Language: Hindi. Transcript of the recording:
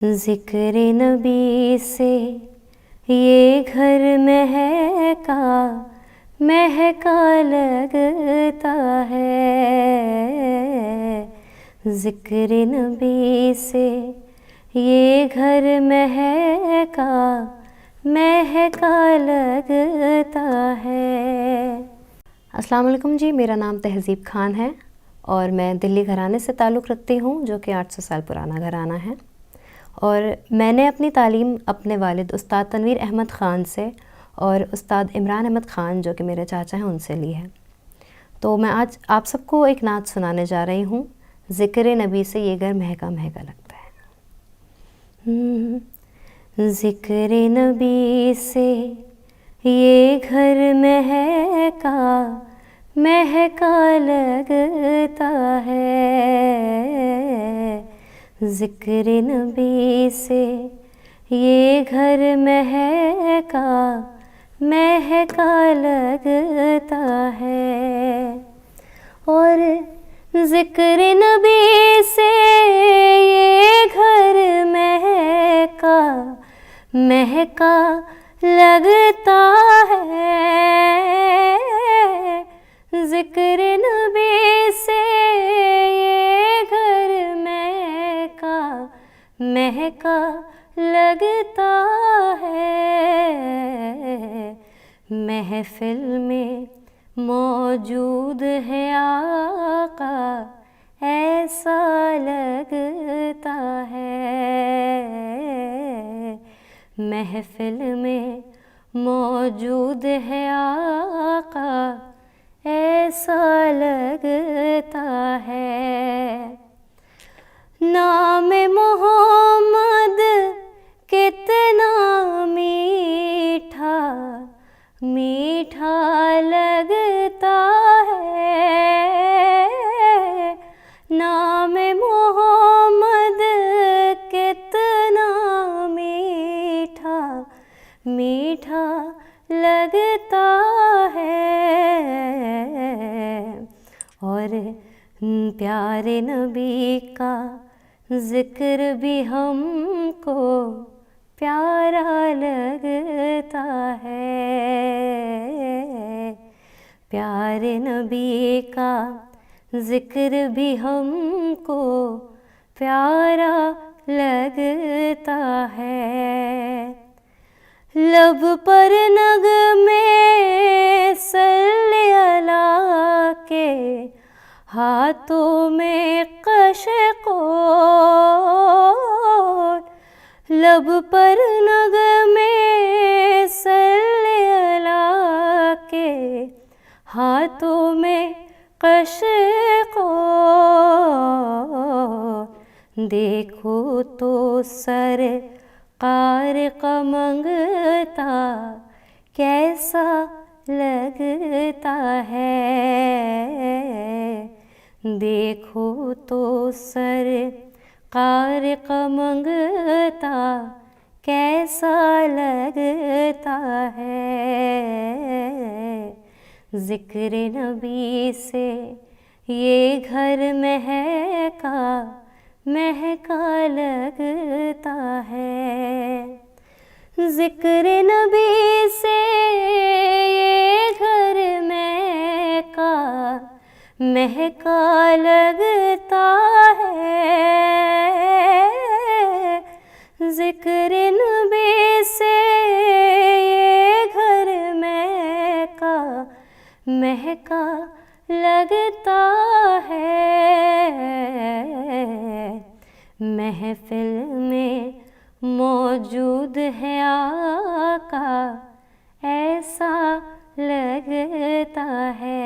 ज़िक्र नबी से ये घर महका महका लगता है। ज़िक्र नबी से ये घर महका महका लगता है। अस्सलाम वालेकुम जी, मेरा नाम तहज़ीब खान है और मैं दिल्ली घराने से ताल्लुक़ रखती हूँ जो कि 800 साल पुराना घराना है। और मैंने अपनी तालीम अपने वालिद उस्ताद तनवीर अहमद ख़ान से और उस्ताद इमरान अहमद ख़ान जो कि मेरे चाचा हैं उनसे ली है। तो मैं आज आप सबको एक नात सुनाने जा रही हूँ, ज़िक्र नबी से ये घर महका महका लगता है। ज़िक्र नबी से ये घर महका महका लगता है। ज़िक्र नबी से ये घर महका महका लगता है। और ज़िक्र नबी से ये घर महका महका लगता है। ज़िक्र नबी से ये घर महका महका लगता है। महफ़िल में मौजूद है आका ऐसा लगता है। महफ़िल में मौजूद है आका ऐसा लगता है। नाम मोहम्मद कितना मीठा मीठा लगता है। नाम मोहम्मद कितना मीठा मीठा लगता है। और प्यारे नबी का ज़िक्र भी हमको प्यारा लगता है। प्यारे नबी का ज़िक्र भी हमको प्यारा लगता है। लब पर नग़मे सल्ले अला के हाथों में कशकोल। लब पर नग़मे सल्ले अला के हाथों में कशकोल। देखो तो सर कार का मंगता कैसा लगता है। देखो तो सर कार का मंगता कैसा लगता है। ज़िक्र नबी से ये घर महका महका लगता है। ज़िक्र नबी से ये घर महका महका लगता है। ज़िक्र नबी से ये घर महका महका लगता है। महफ़िल में मौजूद है आका ऐसा लगता है।